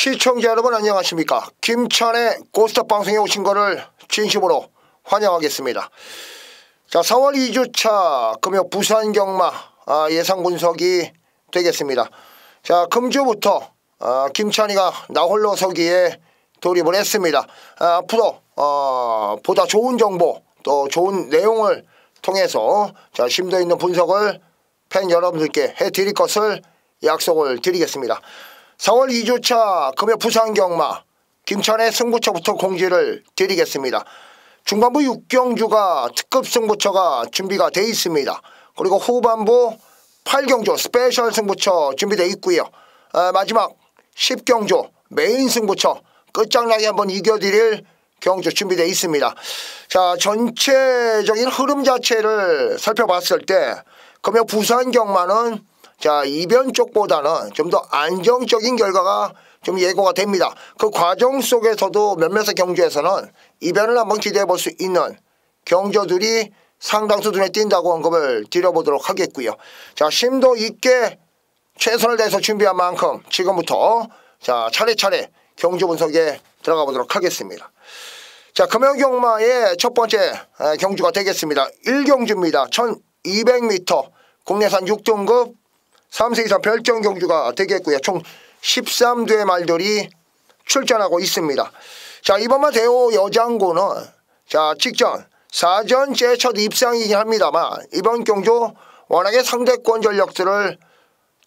시청자 여러분 안녕하십니까. 김찬의 고스톱 방송에 오신 거를 진심으로 환영하겠습니다. 자, 4월 2주차 금요 부산 경마 예상 분석이 되겠습니다. 자, 금주부터 김찬이가 나홀로 서기에 돌입을 했습니다. 앞으로 보다 좋은 정보 또 좋은 내용을 통해서 자, 심도 있는 분석을 팬 여러분들께 해드릴 것을 약속을 드리겠습니다. 4월 2주차 금요 부산 경마 김찬의 승부처부터 공지를 드리겠습니다. 중반부 6경주가 특급 승부처가 준비가 되어 있습니다. 그리고 후반부 8경주 스페셜 승부처 준비되어 있고요. 마지막 10경주 메인 승부처 끝장나게 한번 이겨드릴 경주 준비되어 있습니다. 자, 전체적인 흐름 자체를 살펴봤을 때 금요 부산 경마는 자, 이변 쪽보다는 좀 더 안정적인 결과가 좀 예고가 됩니다. 그 과정 속에서도 몇몇의 경주에서는 이변을 한번 기대해 볼 수 있는 경주들이 상당수 눈에 띈다고 언급을 드려보도록 하겠고요. 자, 심도 있게 최선을 다해서 준비한 만큼 지금부터 자, 차례차례 경주 분석에 들어가 보도록 하겠습니다. 자, 금요경마의 첫 번째 경주가 되겠습니다. 1경주입니다. 1200m 국내산 6등급 3세 이상 별정 경주가 되겠고요. 총 13대의 말들이 출전하고 있습니다. 자, 이번만 대호 여장고는 자, 직전 사전제 첫 입상이긴 합니다만 이번 경주 워낙에 상대권 전력들을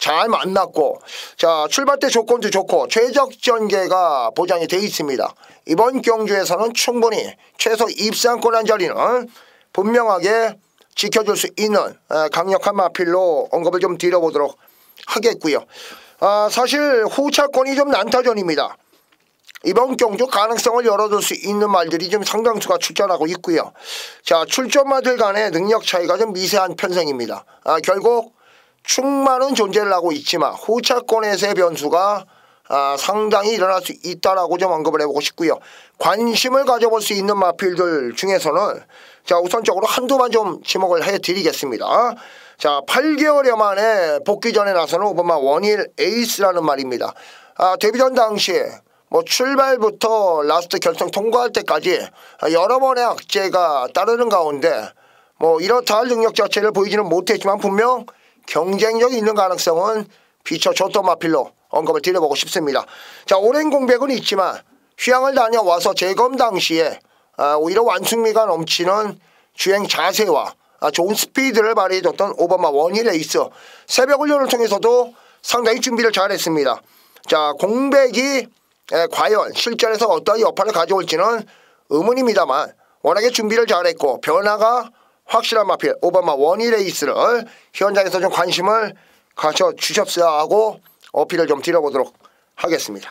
잘 만났고 자, 출발 때 조건도 좋고 최적 전개가 보장이 되어 있습니다. 이번 경주에서는 충분히 최소 입상권 한 자리는 분명하게 지켜줄 수 있는 강력한 마필로 언급을 좀 드려보도록 하겠고요. 사실 후차권이 좀 난타전입니다. 이번 경주 가능성을 열어둘 수 있는 말들이 좀 상당수가 출전하고 있고요. 자, 출전마들 간의 능력 차이가 좀 미세한 편성입니다. 결국 충만은 존재를 하고 있지만 후차권에서의 변수가 상당히 일어날 수 있다라고 좀 언급을 해보고 싶고요. 관심을 가져볼 수 있는 마필들 중에서는 자, 우선적으로 한두만 좀 지목을 해드리겠습니다. 자, 8개월여 만에 복귀전에 나서는 오버마 원일 에이스라는 말입니다. 데뷔전 당시에 뭐 출발부터 라스트 결승 통과할 때까지 여러 번의 악재가 따르는 가운데 뭐 이렇다 할 능력 자체를 보이지는 못했지만 분명 경쟁력이 있는 가능성은 비춰줬던 마필로 언급을 드려보고 싶습니다. 자, 오랜 공백은 있지만 휴양을 다녀와서 재검 당시에 오히려 완숙미가 넘치는 주행 자세와 좋은 스피드를 발휘해줬던 오바마 원일 에이스 새벽 훈련을 통해서도 상당히 준비를 잘했습니다. 자, 공백이 과연 실전에서 어떠한 여파를 가져올지는 의문입니다만 워낙에 준비를 잘했고 변화가 확실한 마필 오바마 원일 에이스를 현장에서 좀 관심을 가져주셨어야 하고 어필을 좀 드려보도록 하겠습니다.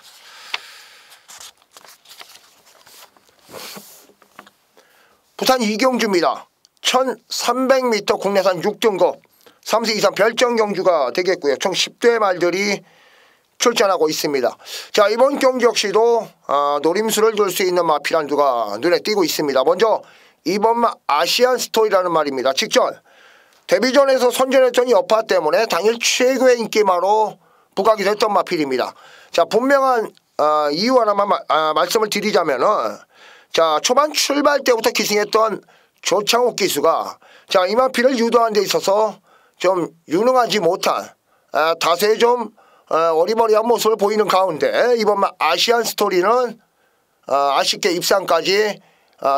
부산 이경주입니다. 1300m 국내산 6등급 3세 이상 별정 경주가 되겠고요. 총 10대 말들이 출전하고 있습니다. 자, 이번 경주 역시도 노림수를 둘 수 있는 마필 한두가 눈에 띄고 있습니다. 먼저 이번 아시안 스토리라는 말입니다. 직전 데뷔전에서 선전했던 여파 때문에 당일 최고의 인기마로 부각이 됐던 마필입니다. 자, 분명한 이유 하나만 말씀을 드리자면은 자, 초반 출발 때부터 기승했던 조창욱 기수가 자, 이 마필을 유도하는 데 있어서 좀 유능하지 못한 다소의 좀 어리버리한 모습을 보이는 가운데 이번 아시안 스토리는 아쉽게 입상까지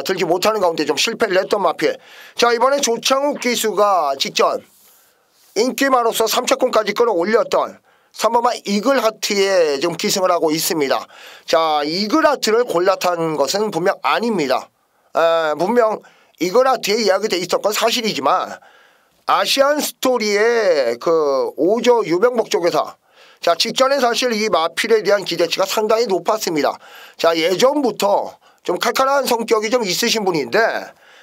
들지 못하는 가운데 좀 실패를 했던 마필. 자, 이번에 조창욱 기수가 직전 인기마로서 3차권까지 끌어올렸던 3번마 이글하트에 좀 기승을 하고 있습니다. 자, 이글하트를 골라탄 것은 분명 아닙니다. 분명 이글하트에 이야기돼 있었건 사실이지만 아시안 스토리의 그 5조 유명복 쪽에서 자, 직전에 사실 이 마필에 대한 기대치가 상당히 높았습니다. 자, 예전부터 좀 칼칼한 성격이 좀 있으신 분인데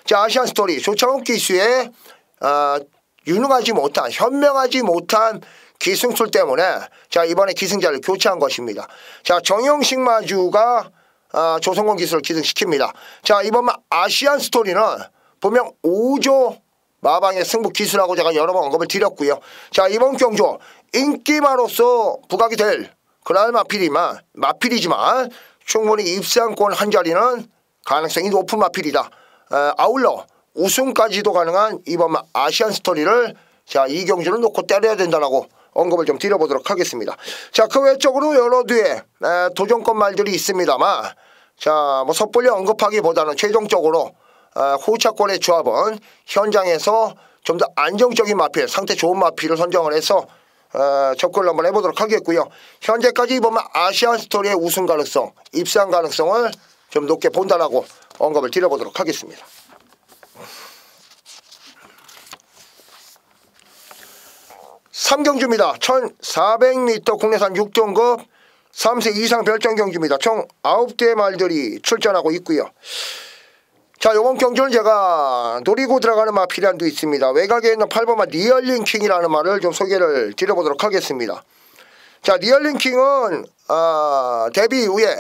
자, 아시안 스토리 조창욱 기수의 유능하지 못한 현명하지 못한 기승술 때문에 자, 이번에 기승자를 교체한 것입니다. 자, 정영식 마주가 조성권 기수를 기승시킵니다. 자, 이번 아시안 스토리는 분명 5조 마방의 승부 기수라고 제가 여러 번 언급을 드렸고요. 자, 이번 경주 인기마로서 부각이 될 그날 마필이지만 충분히 입상권 한 자리는 가능성이 높은 마필이다. 아울러 우승까지도 가능한 이번 아시안 스토리를 자 이경주를 놓고 때려야 된다라고 언급을 좀 드려보도록 하겠습니다. 자, 그 외적으로 여러 뒤에 도전권 말들이 있습니다만 자, 뭐 섣불리 언급하기보다는 최종적으로 후차권의 조합은 현장에서 좀 더 안정적인 마필, 상태 좋은 마필을 선정을 해서 접근을 한번 해보도록 하겠고요. 현재까지 이번 아시안 스토리의 우승 가능성, 입상 가능성을 좀 높게 본다라고 언급을 드려보도록 하겠습니다. 삼경주입니다. 1400m 국내산 6등급 3세 이상 별정 경주입니다. 총 9대의 말들이 출전하고 있고요. 자, 이번 경주는 제가 노리고 들어가는 마필이 한도 있습니다. 외곽에 있는 8번마 리얼링 킹이라는 말을 좀 소개를 드려보도록 하겠습니다. 자, 리얼링 킹은 데뷔 이후에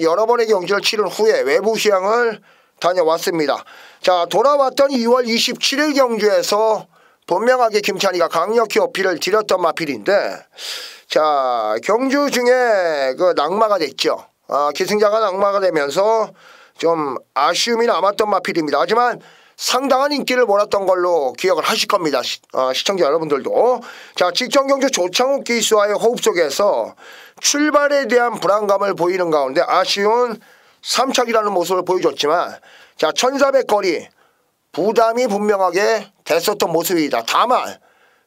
여러 번의 경주를 치른 후에 외부 시향을 다녀왔습니다. 자, 돌아왔던 2월 27일 경주에서 분명하게 김찬희가 강력히 어필을 드렸던 마필인데 자, 경주 중에 그 낙마가 됐죠. 기승자가 낙마가 되면서 좀 아쉬움이 남았던 마필입니다. 하지만 상당한 인기를 몰았던 걸로 기억을 하실 겁니다. 시청자 여러분들도. 자, 직전 경주 조창욱 기수와의 호흡 속에서 출발에 대한 불안감을 보이는 가운데 아쉬운 3착이라는 모습을 보여줬지만 자, 1400거리 부담이 분명하게 됐었던 모습이다. 다만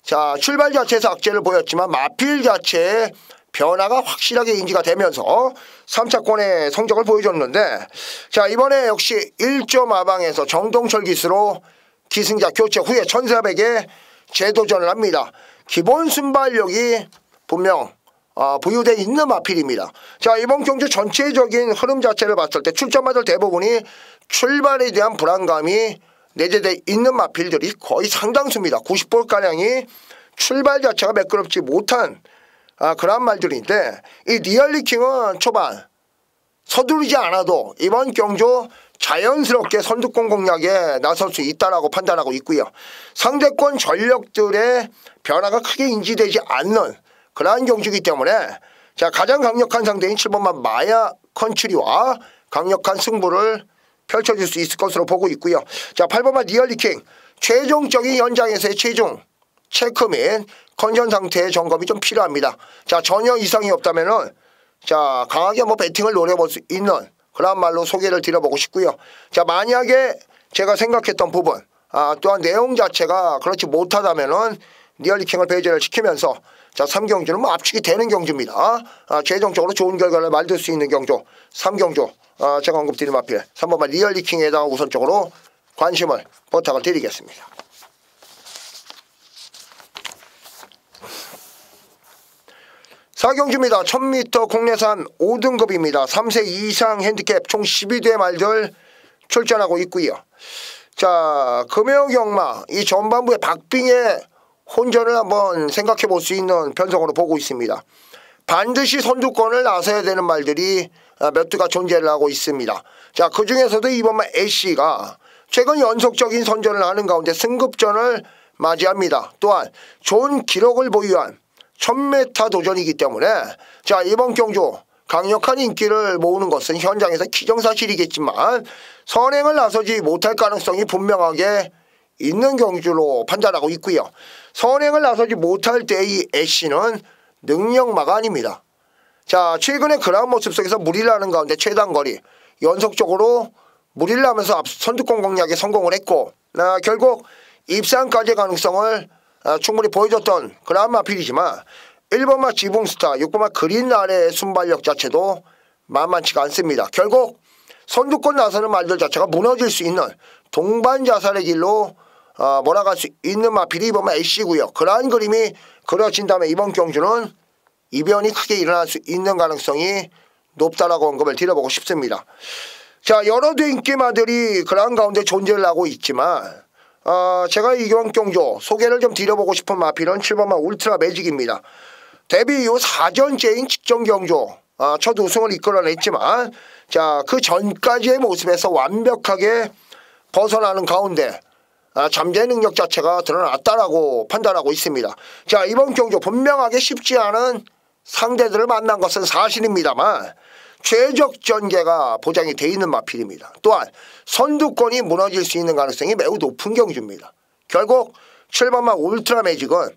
자, 출발 자체에서 악재를 보였지만 마필 자체의 변화가 확실하게 인지가 되면서 3차권의 성적을 보여줬는데 자, 이번에 역시 1점 하방에서 정동철 기수로 기승자 교체 후에 1400에 재도전을 합니다. 기본 순발력이 분명 부유되어 있는 마필입니다. 자, 이번 경주 전체적인 흐름 자체를 봤을 때 출전마들 대부분이 출발에 대한 불안감이 내재되어 있는 마필들이 거의 상당수입니다. 90%가량이 출발 자체가 매끄럽지 못한 그런 말들인데 이 리얼리킹은 초반 서두르지 않아도 이번 경주 자연스럽게 선두권 공략에 나설 수 있다라고 판단하고 있고요. 상대권 전력들의 변화가 크게 인지되지 않는 그러한 경주이기 때문에 자, 가장 강력한 상대인 7번만 마야 컨츄리와 강력한 승부를 펼쳐질 수 있을 것으로 보고 있고요. 자, 8번만 리얼리킹 최종적인 현장에서의 최종 체크 및 컨디션 상태의 점검이 좀 필요합니다. 자, 전혀 이상이 없다면은 자, 강하게 뭐 배팅을 노려볼 수 있는 그런 말로 소개를 드려보고 싶고요. 자, 만약에 제가 생각했던 부분 또한 내용 자체가 그렇지 못하다면은 리얼리킹을 배제를 시키면서 자, 3경주는 뭐 압축이 되는 경주입니다. 최종적으로 좋은 결과를 만들 수 있는 경주 3경주 제가 언급드린 마필 3번만 리얼리킹에다가 우선적으로 관심을 부탁을 드리겠습니다. 4경주입니다. 1000m 국내산 5등급입니다. 3세 이상 핸디캡 총 12대 말들 출전하고 있고요. 자, 금요경마 이 전반부의 박빙의 혼전을 한번 생각해 볼 수 있는 편성으로 보고 있습니다. 반드시 선두권을 나서야 되는 말들이 몇 두가 존재를 하고 있습니다. 자, 그 중에서도 이번만 애쉬가 최근 연속적인 선전을 하는 가운데 승급전을 맞이합니다. 또한 좋은 기록을 보유한 1000m 도전이기 때문에 자, 이번 경주 강력한 인기를 모으는 것은 현장에서 기정사실이겠지만 선행을 나서지 못할 가능성이 분명하게 있는 경주로 판단하고 있고요. 선행을 나서지 못할 때 이 애쉬는 능력마가 아닙니다. 자, 최근에 그러한 모습 속에서 무리를 하는 가운데 최단거리 연속적으로 무리를 하면서 선두권 공략에 성공을 했고 결국 입상까지의 가능성을 충분히 보여줬던 그러한 마필이지만 1번마 지붕스타, 6번마 그린 아래의 순발력 자체도 만만치가 않습니다. 결국 선두권 나서는 말들 자체가 무너질 수 있는 동반 자살의 길로 몰아갈 수 있는 마필이 이번마 애쉬고요. 그러한 그림이 그려진다면 이번 경주는 이변이 크게 일어날 수 있는 가능성이 높다라고 언급을 드려보고 싶습니다. 자, 여러 대 인기마들이 그러한 가운데 존재를 하고 있지만 제가 이번 경주 소개를 좀 드려보고 싶은 마필은 7번마 울트라 매직입니다. 데뷔 이후 4전째인 직전 경주 첫 우승을 이끌어냈지만 자, 그 전까지의 모습에서 완벽하게 벗어나는 가운데 잠재 능력 자체가 드러났다라고 판단하고 있습니다. 자, 이번 경주 분명하게 쉽지 않은 상대들을 만난 것은 사실입니다만 최적 전개가 보장이 돼 있는 마필입니다. 또한 선두권이 무너질 수 있는 가능성이 매우 높은 경주입니다. 결국 7번마 울트라 매직은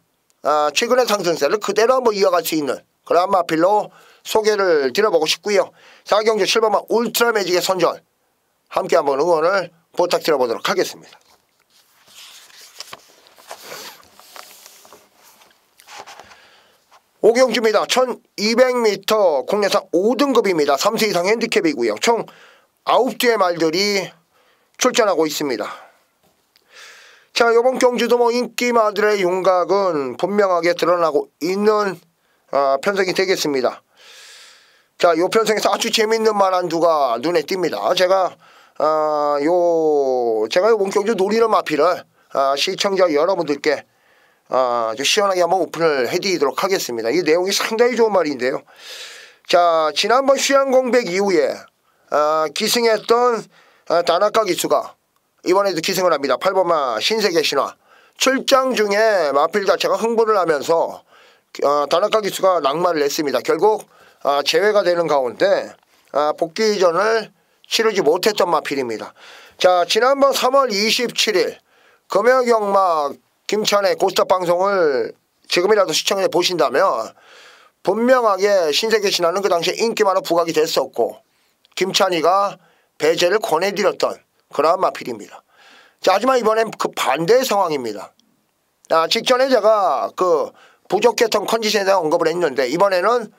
최근의 상승세를 그대로 한번 이어갈 수 있는 그러한 마필로 소개를 드려보고 싶고요. 4경주 7번마 울트라 매직의 선전 함께 한번 응원을 부탁드려보도록 하겠습니다. 5경주입니다. 1200m 국내산 5등급입니다. 3세 이상 핸디캡이고요. 총 9대의 말들이 출전하고 있습니다. 자, 이번 경주도 뭐 인기마들의 윤곽은 분명하게 드러나고 있는 편성이 되겠습니다. 자, 이 편성에서 아주 재밌는 말 한두가 눈에 띕니다. 제가 이번 경주 노리는 마필을 시청자 여러분들께 시원하게 한번 오픈을 해드리도록 하겠습니다. 이 내용이 상당히 좋은 말인데요. 자, 지난번 휴양공백 이후에 기승했던 다나카 기수가 이번에도 기승을 합니다. 8번마 신세계 신화 출장 중에 마필 자체가 흥분을 하면서 다나카 기수가 낙마를 했습니다. 결국 제외가 되는 가운데 복귀전을 치르지 못했던 마필입니다. 자, 지난번 3월 27일 금요경마 김찬의 고스톱 방송을 지금이라도 시청해 보신다면 분명하게 신세계 신화는 그 당시에 인기만으로 부각이 됐었고 김찬이가 배제를 권해드렸던 그러한 마필입니다. 자, 하지만 이번엔 그 반대의 상황입니다. 직전에 제가 그 부족했던 컨디션에 대한 언급을 했는데 이번에는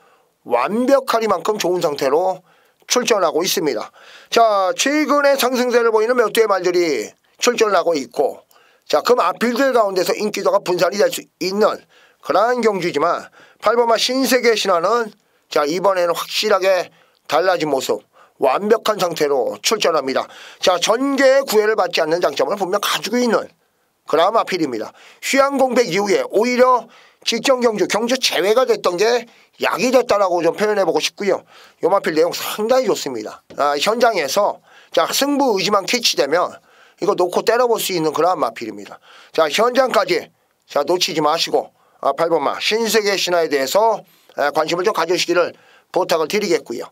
완벽하리만큼 좋은 상태로 출전하고 있습니다. 자, 최근에 상승세를 보이는 몇 대의 말들이 출전을 하고 있고 자, 그 마필들 가운데서 인기도가 분산이 될 수 있는 그러한 경주지만 8번마 신세계 신화는 자, 이번에는 확실하게 달라진 모습 완벽한 상태로 출전합니다. 자, 전개의 구애를 받지 않는 장점을 분명 가지고 있는 그러한 마필입니다. 휴양공백 이후에 오히려 직전 경주 제외가 됐던 게 약이 됐다라고 좀 표현해보고 싶고요. 이 마필 내용 상당히 좋습니다. 현장에서 자, 승부 의지만 캐치되면 이거 놓고 때려볼 수 있는 그러한 마필입니다. 자, 현장까지 자, 놓치지 마시고 8번마 신세계 신화에 대해서 관심을 좀 가져주시기를 부탁을 드리겠고요.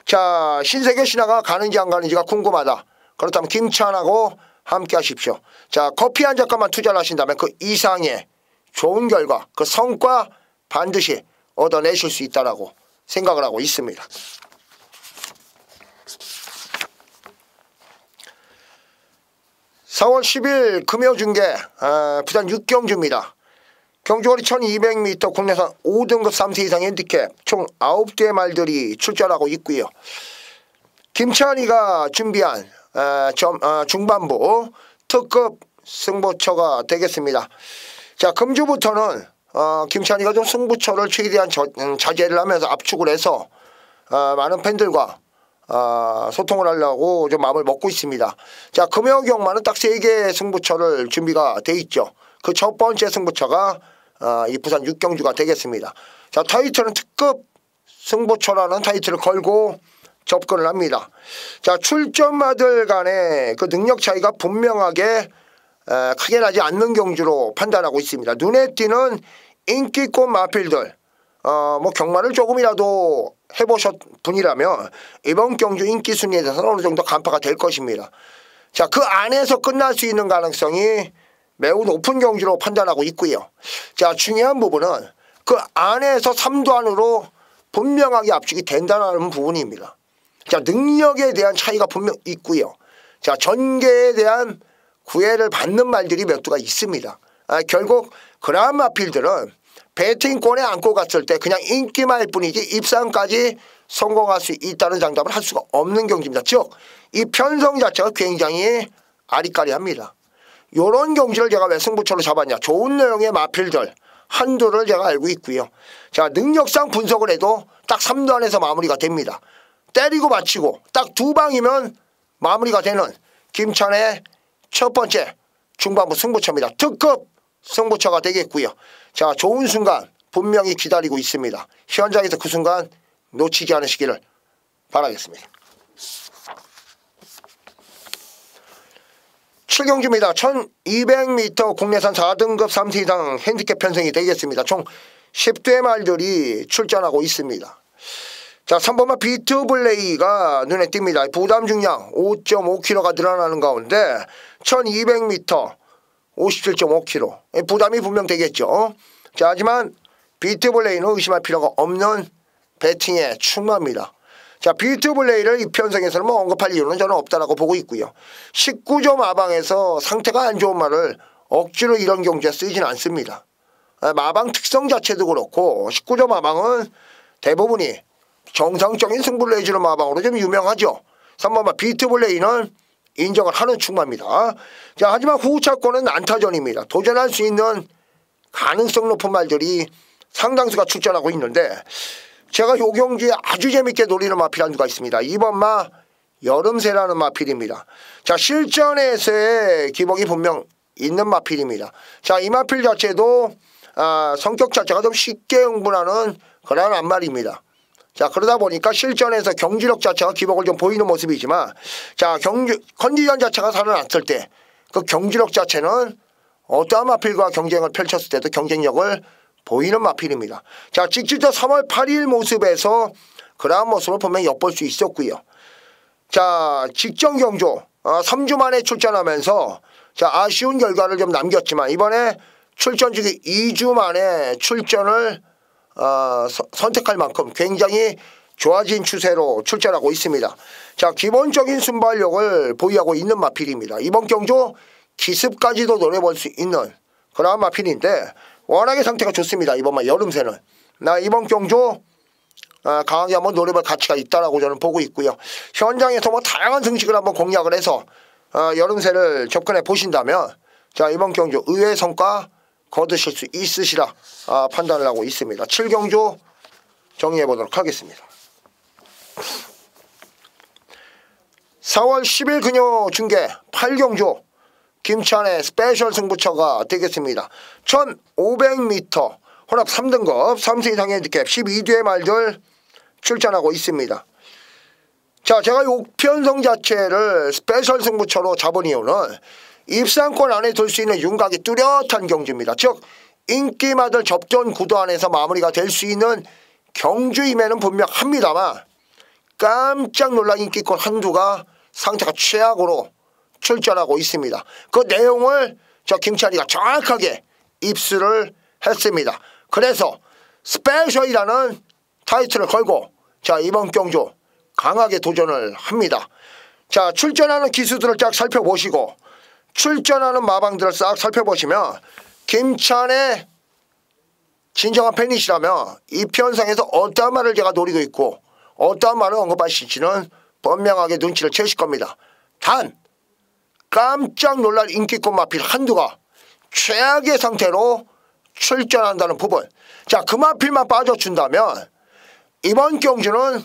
자, 신세계 신화가 가는지 안 가는지가 궁금하다. 그렇다면 김찬하고 함께 하십시오. 자, 커피 한 잔값만 투자를 하신다면 그 이상의 좋은 결과, 그 성과 반드시 얻어내실 수 있다라고 생각을 하고 있습니다. (4월 10일) 금요중계 부산 6경주입니다. 경주거리 1200m 국내산 5등급 3세 이상 핸디캡 총 9대의 말들이 출전하고 있고요. 김찬이가 준비한 중반부 특급 승부처가 되겠습니다. 자, 금주부터는 김찬이가 좀 승부처를 최대한 자제를 하면서 압축을 해서 많은 팬들과 소통을 하려고 좀 마음을 먹고 있습니다. 자, 금요경마는 딱 3개의 승부처를 준비가 돼 있죠. 그 첫 번째 승부처가 이 부산 6경주가 되겠습니다. 자, 타이틀은 특급 승부처라는 타이틀을 걸고 접근을 합니다. 자, 출전마들 간의 그 능력 차이가 분명하게 크게 나지 않는 경주로 판단하고 있습니다. 눈에 띄는 인기꽃 마필들 뭐 경마를 조금이라도 해보셨 분이라면 이번 경주 인기 순위에 대해서는 어느 정도 간파가 될 것입니다. 자, 그 안에서 끝날 수 있는 가능성이 매우 높은 경주로 판단하고 있고요. 자, 중요한 부분은 그 안에서 3도 안으로 분명하게 압축이 된다는 부분입니다. 자, 능력에 대한 차이가 분명 있고요. 자, 전개에 대한 구애를 받는 말들이 몇 두가 있습니다. 결국 그러한 마필들은 배팅권에 안고 갔을 때 그냥 인기만일 뿐이지 입상까지 성공할 수 있다는 장담을 할 수가 없는 경기입니다. 즉, 이 편성 자체가 굉장히 아리까리합니다. 요런 경기를 제가 왜 승부처로 잡았냐. 좋은 내용의 마필들 한두를 제가 알고 있고요. 자, 능력상 분석을 해도 딱 3도 안에서 마무리가 됩니다. 때리고 맞히고 딱 2방이면 마무리가 되는 김찬의 첫 번째 중반부 승부처입니다. 특급 승부처가 되겠고요. 자, 좋은 순간 분명히 기다리고 있습니다. 현장에서 그 순간 놓치지 않으시기를 바라겠습니다. 7경주입니다. 1200m 국내산 4등급 3세 이상 핸디캡 편성이 되겠습니다. 총 10대 말들이 출전하고 있습니다. 자, 3번마 비트블레이가 눈에 띕니다. 부담 중량 5.5kg가 늘어나는 가운데 1200m 57.5kg. 부담이 분명 되겠죠. 자, 하지만 비트블레이는 의심할 필요가 없는 배팅에 충분합니다. 자, 비트블레이를 이 편성에서는 뭐 언급할 이유는 저는 없다라고 보고 있고요. 19점 마방에서 상태가 안 좋은 말을 억지로 이런 경주에 쓰진 않습니다. 마방 특성 자체도 그렇고 19점 마방은 대부분이 정상적인 승부를 내주는 마방으로 좀 유명하죠. 3번마 비트블레이는 인정을 하는 충마입니다. 자, 하지만 후차권은 안타전입니다. 도전할 수 있는 가능성 높은 말들이 상당수가 출전하고 있는데 제가 요 경주에 아주 재밌게 노리는 마필 한두가 있습니다. 2번마 여름새라는 마필입니다. 자, 실전에서의 기복이 분명 있는 마필입니다. 자, 이 마필 자체도 성격 자체가 좀 쉽게 흥분하는 그런 안말입니다. 자, 그러다 보니까 실전에서 경지력 자체가 기복을 좀 보이는 모습이지만 자, 컨디션 자체가 살아났을 때 그 경지력 자체는 어떠한 마필과 경쟁을 펼쳤을 때도 경쟁력을 보이는 마필입니다. 자, 직질자 3월 8일 모습에서 그러한 모습을 분명히 엿볼 수 있었고요. 자, 직전 경주 3주 만에 출전하면서 자, 아쉬운 결과를 좀 남겼지만 이번에 출전 중에 2주 만에 출전을 선택할 만큼 굉장히 좋아진 추세로 출전하고 있습니다. 자, 기본적인 순발력을 보유하고 있는 마필입니다. 이번 경주 기습까지도 노려볼 수 있는 그러한 마필인데 워낙에 상태가 좋습니다. 이번만 여름새는. 나 이번 경주 강하게 한번 노려볼 가치가 있다라고 저는 보고 있고요. 현장에서 뭐 다양한 승식을 한번 공략을 해서 여름새를 접근해 보신다면 자, 이번 경주 의외의 성과 거두실 수 있으시라 판단을 하고 있습니다. 7경주 정리해 보도록 하겠습니다. 4월 10일 금요 중계 8경주 김찬의 스페셜 승부처가 되겠습니다. 1500m 혼합 3등급 3세 이상의 핸디캡 12뒤의 말들 출전하고 있습니다. 자, 제가 요 편성 자체를 스페셜 승부처로 잡은 이유는 입상권 안에 들 수 있는 윤곽이 뚜렷한 경주입니다. 즉 인기마들 접전 구도 안에서 마무리가 될 수 있는 경주임에는 분명합니다만 깜짝 놀란 인기권 한두가 상태가 최악으로 출전하고 있습니다. 그 내용을 저 김찬희가 정확하게 입수를 했습니다. 그래서 스페셜이라는 타이틀을 걸고 자, 이번 경주 강하게 도전을 합니다. 자, 출전하는 기수들을 쫙 살펴보시고 출전하는 마방들을 싹 살펴보시면 김찬의 진정한 팬이시라면 이 편성에서 어떠한 말을 제가 노리고 있고 어떠한 말을 언급하실지는 분명하게 눈치를 채실 겁니다. 단 깜짝 놀랄 인기권 마필 한두가 최악의 상태로 출전한다는 부분. 자, 그 마필만 빠져준다면 이번 경주는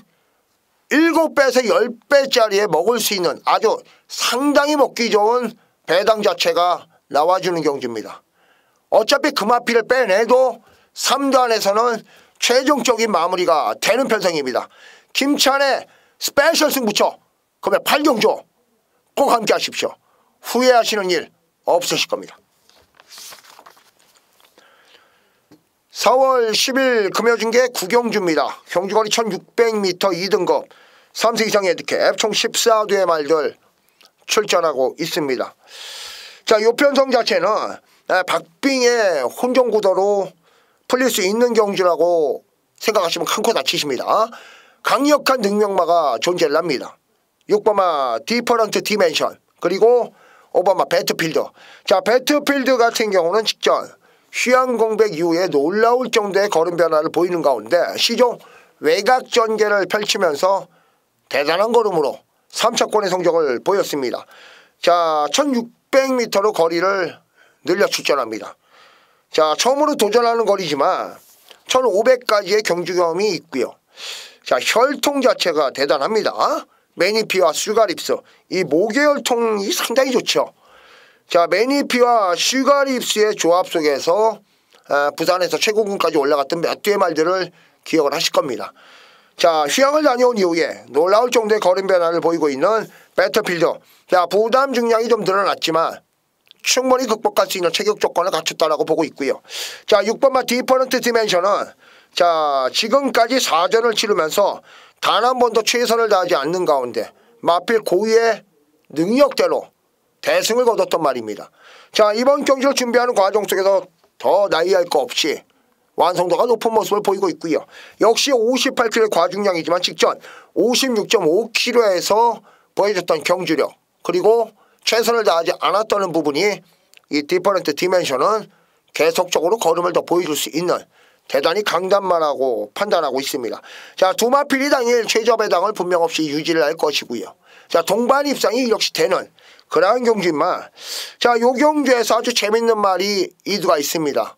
7배에서 10배짜리에 먹을 수 있는 아주 상당히 먹기 좋은 배당 자체가 나와주는 경주입니다. 어차피 그 마필을 빼내도 3도 안에서는 최종적인 마무리가 되는 편성입니다. 김찬의 스페셜 승부처 금액 8경주 꼭 함께 하십시오. 후회하시는 일 없으실 겁니다. 4월 10일 금요중계 9경주입니다. 경주거리 1600m 2등급 3세 이상의 핸디캡 총 14두의 말들 출전하고 있습니다. 자, 요 편성 자체는 박빙의 혼종구도로 풀릴 수 있는 경주라고 생각하시면 큰 코 다치십니다. 강력한 능력마가 존재를 합니다. 6번마 디퍼런트 디멘션 그리고 5번마 배트필드. 자, 배트필드 같은 경우는 직전 휴양 공백 이후에 놀라울 정도의 걸음 변화를 보이는 가운데 시종 외곽 전개를 펼치면서 대단한 걸음으로 3차권의 성적을 보였습니다. 자, 1600m로 거리를 늘려 출전합니다. 자, 처음으로 도전하는 거리지만 1500까지의 경주 경험이 있고요. 자, 혈통 자체가 대단합니다. 매니피와 슈가립스 이 모계혈통이 상당히 좋죠. 자, 매니피와 슈가립스의 조합 속에서 부산에서 최고군까지 올라갔던 몇 뒤의 말들을 기억을 하실 겁니다. 자, 휴양을 다녀온 이후에 놀라울 정도의 걸음 변화를 보이고 있는 배터필드. 자, 부담 중량이 좀 늘어났지만 충분히 극복할 수 있는 체격 조건을 갖췄다라고 보고 있고요. 자, 6번마 디퍼런트 디멘션은 자, 지금까지 4전을 치르면서 단 한 번도 최선을 다하지 않는 가운데 마필 고유의 능력대로 대승을 거뒀던 말입니다. 자, 이번 경기를 준비하는 과정 속에서 더 나이할 거 없이 완성도가 높은 모습을 보이고 있고요. 역시 58kg의 과중량이지만 직전 56.5kg에서 보여줬던 경주력 그리고 최선을 다하지 않았다는 부분이 이 디퍼런트 디멘션은 계속적으로 걸음을 더 보여줄 수 있는 대단히 강단만하고 판단하고 있습니다. 자, 두 마필이 당일 최저 배당을 분명 없이 유지를 할 것이고요. 자, 동반 입상이 역시 되는 그러한 경주지만 자, 요 경주에서 아주 재밌는 말이 이두가 있습니다.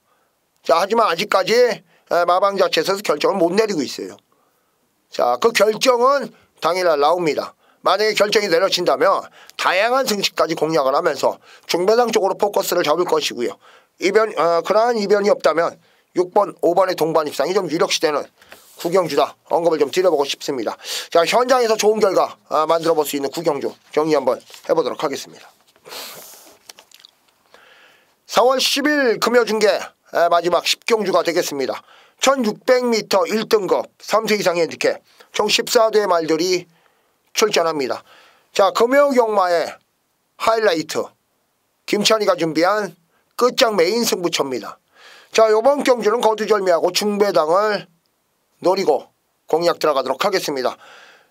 자, 하지만 아직까지 마방 자체에서 결정을 못 내리고 있어요. 자, 그 결정은 당일날 나옵니다. 만약에 결정이 내려진다면 다양한 승식까지 공략을 하면서 중배당 쪽으로 포커스를 잡을 것이고요. 그러한 이변이 없다면 6번, 5번의 동반 입상이 좀 유력시되는 구경주다. 언급을 좀 드려보고 싶습니다. 자, 현장에서 좋은 결과 만들어 볼 수 있는 구경주 정리 한번 해보도록 하겠습니다. 4월 10일 금요중계 마지막 10경주가 되겠습니다. 1600m 1등급 3세 이상의 핸디캡 총 14대의 말들이 출전합니다. 자, 금요경마의 하이라이트 김찬희가 준비한 끝장 메인 승부처입니다. 자, 이번 경주는 거두절미하고 중배당을 노리고 공략 들어가도록 하겠습니다.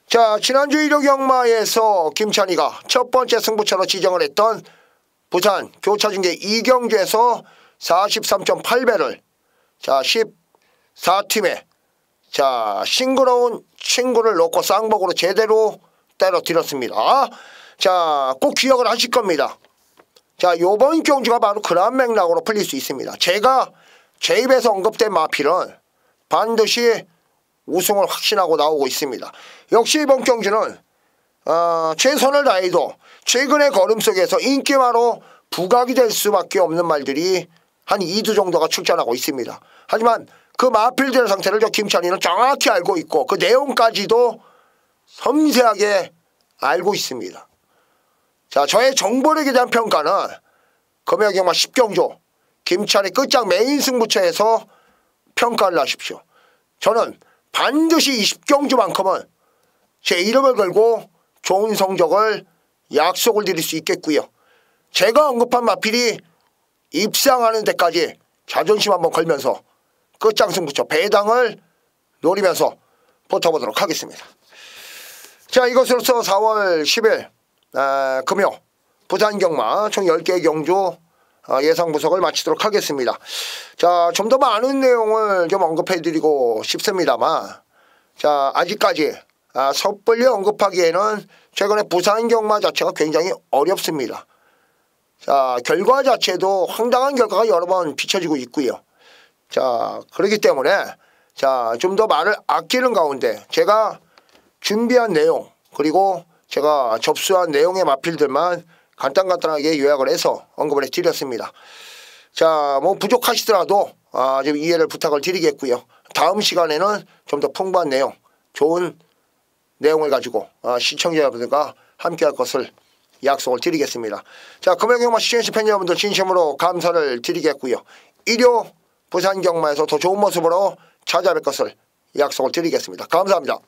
자, 지난주 1호 경마에서 김찬희가 첫 번째 승부처로 지정을 했던 부산 교차중계 2경주에서 43.8배를 자, 14팀에 자, 싱그러운 친구를 놓고 쌍복으로 제대로 때려드렸습니다. 자, 꼭 기억을 하실 겁니다. 자, 요번 경주가 바로 그런 맥락으로 풀릴 수 있습니다. 제가 제 입에서 언급된 마필은 반드시 우승을 확신하고 나오고 있습니다. 역시 이번 경주는 최선을 다해도 최근의 걸음 속에서 인기마로 부각이 될 수밖에 없는 말들이 한 2두 정도가 출전하고 있습니다. 하지만 그 마필들의 상태를 저 김찬희는 정확히 알고 있고 그 내용까지도 섬세하게 알고 있습니다. 자, 저의 정보력에 대한 평가는 금요경마 10경주 김찬희 끝장 메인 승부처에서 평가를 하십시오. 저는 반드시 20경주만큼은 제 이름을 걸고 좋은 성적을 약속을 드릴 수 있겠고요. 제가 언급한 마필이 입상하는 데까지 자존심 한번 걸면서 끝장 승부처 배당을 노리면서 붙어보도록 하겠습니다. 자, 이것으로서 4월 10일 금요 부산경마 총 10개의 경주 예상 분석을 마치도록 하겠습니다. 자, 좀 더 많은 내용을 좀 언급해드리고 싶습니다만 자, 아직까지 섣불리 언급하기에는 최근에 부산경마 자체가 굉장히 어렵습니다. 자, 결과 자체도 황당한 결과가 여러 번 비춰지고 있고요. 자, 그렇기 때문에 자, 좀 더 말을 아끼는 가운데 제가 준비한 내용 그리고 제가 접수한 내용의 마필들만 간단하게 요약을 해서 언급을 해드렸습니다. 자, 뭐 부족하시더라도 좀 이해를 부탁을 드리겠고요. 다음 시간에는 좀 더 풍부한 내용, 좋은 내용을 가지고 시청자 여러분들과 함께할 것을 약속을 드리겠습니다. 자, 금요경마 시청해주신 팬 여러분들 진심으로 감사를 드리겠고요. 일요 부산경마에서 더 좋은 모습으로 찾아뵐 것을 약속을 드리겠습니다. 감사합니다.